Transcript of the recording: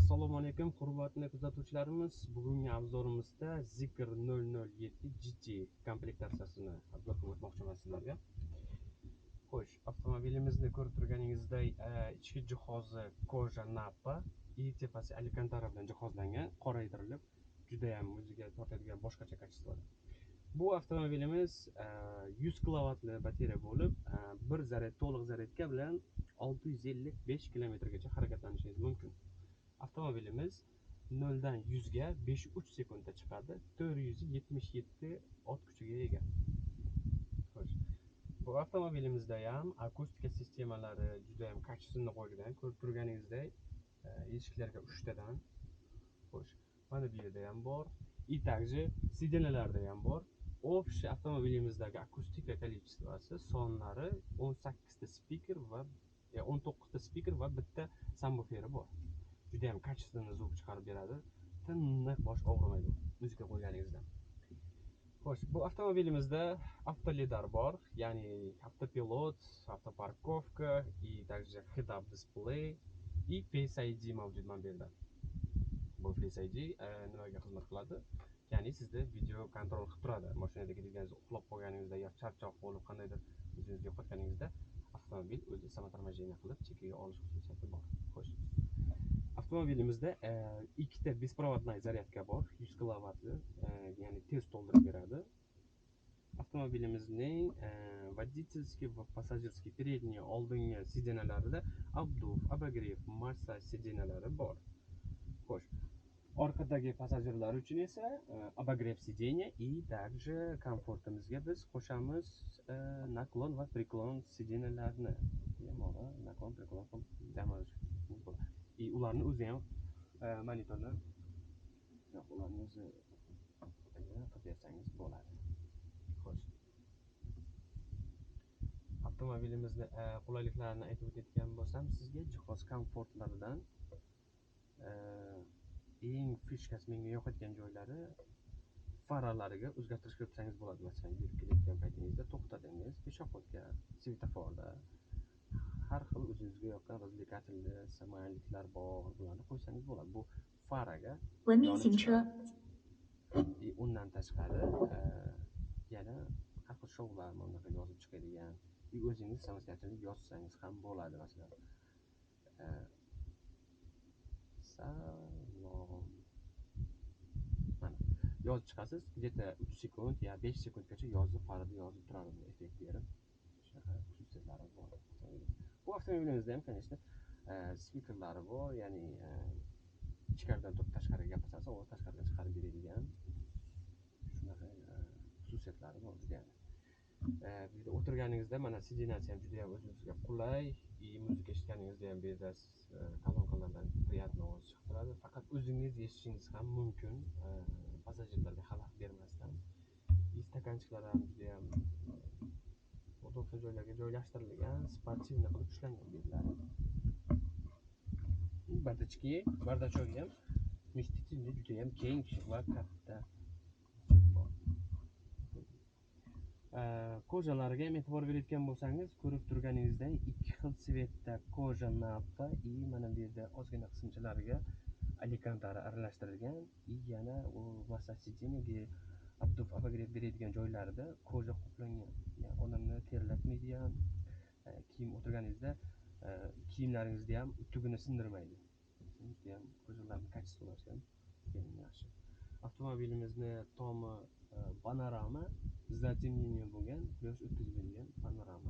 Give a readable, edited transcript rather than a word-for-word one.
Assalomu alaykum hurmatli kuzatuvchilarimiz. Bugungi obzorimizda Zikr 007 GT komplektatsiyasini obzor qilib o'tmoqchiman sizlarga. Xo'sh, avtomobilimizni ko'rib turganingizdek, ichki jihozi koja nappa, tepasi alcantara bilan jihozlangan, qoraytirilib, juda ham o'ziga tortadigan boshqacha kачествоda. Bu avtomobilimiz 100 kilovatli bateriya bo'lib, bir zaryad to'liq zaryadka bilan 655 kilometrgacha harakatlanishingiz mumkin. Avtomobilimiz 0 dan 100 ga 5.3 sekundda chiqadi, 477 ot kuchiga ega. Xo'sh, bu avtomobilimizda ham akustika sistemalari juda ham kачественный qo'yilgan. Ko'rib turganingizdek, eshiklarga 3 tadan. Xo'sh, mana bu yerda ham bor. И также сиденьяларда ham bor. Общий avtomobilimizdagi akustika количествоsi sonlari 18 ta speaker va 19 ta speaker va bitta subwooferi bor. Juda ham kачественный звук chiqarib beradi. Tiniq bosh og'rimaydi muzika qo'yganingizda. Xo'sh, bu avtomobilimizda avtolidar bor, ya'ni avtopilot, avtoparkovka и также head-up display и Face ID mavjud mana bu yerda. Bu Face ID nimaga xizmat qiladi? Ya'ni sizda video kontrol qilib turadi. Mashinada kelganingiz uxlab qolganingizda yoki charchoq bo'lib qandaydir o'zingizni yo'qotganingizda avtomobil o'zi samotormajeniya qilib chekkaga olish xususiyati bor. Xo'sh. Avtomobilimizda ikkita беспроводной zaryadka bor, 100 kilovatli, ya'ni tez to'ldirib beradi. Avtomobilimizning водительский va pasajerskiy передний oldingi sidеньяларida obdув, обогрев, massaj sidеньялari bor. Xo'sh, orqadagi pasajerlar uchun esa обогрев сиденья и также komfortimizga biz qo'shamiz naklon va priklon sidеньяларni. Naklon, priklon qilib и ularni o'zi ham monitorlar, ularni o'zi qilib bersangiz bo'ladi. Xo'sh. Avtomobilimizni qulayliklarini aytib o'tadigan bo'lsam, sizga jihoz komfortlaridan eng fishkasi menga yoqadigan joylari faralariga o'zgartirish kiritsangiz bo'ladi. Masalan, yurib kelayotgan paytingizda to'xtadingiz, peshobxodga, svetoforda har xil o'zingizga yoqqan развлекательный samoyliklar bor, bularni qo'ysangiz bo'ladi. Bu faraga yonib chiqadi. Undan tashqari yana har xil shoular bunaqa yozib chiqadigan, o'zingiz samostoятельно yozsangiz ham bo'ladi. Masalan, salom, mana yozib chiqasiz, где-то 3 sekund ya 5 sekundgacha yozib, farada yozib turadi, bu effekt berib. Shunaqa xususiyatlari bor. Bu avtomobilimizda ham, конечно, speakerlari bor, ya'ni ichkaridan turib tashqariga gapirsangiz, ovoz tashqariga chiqarib beradigan shunaqa xususiyatlari bor juda ham. Bu yerda o'tirganingizda mana sidenasi ham juda ham o'zingizga qulay, muzika eshitganingizda ham bu yerda kolonkalardan приятный ovoz chiqib turadi. Faqat o'zingiz eshitishingiz ham mumkin, pasajerlarga xalaqit bermasdan. Stakanchiklari ham juda ham o'toqli joylarga joylashtirilgan, sportivniy qilib ishlangan betlari. Bardachok ham vmестительный, juda ham keng va katta. Kojalariga ham e'tibor berayotgan bo'lsangiz, ko'rib turganingizdek, ikki xil svetda koja nappa и mana bu yerda ozgina qismchalariga alcantara aralashtirilgan, yana u massaj sidеньяga obdув, обогрев beradigan joylarida koja qoplangan. Ya'ni odamni terlatmaydi ham, kiyim o'tirganingizda kiyimlaringizni ham tugini sindirmaydi. Juda ham kojalarning kачествоsi ham yaxshi. Avtomobilimizni tomi panorama, затемнение bo'lgan, quyosh o'tkazib bergan panorama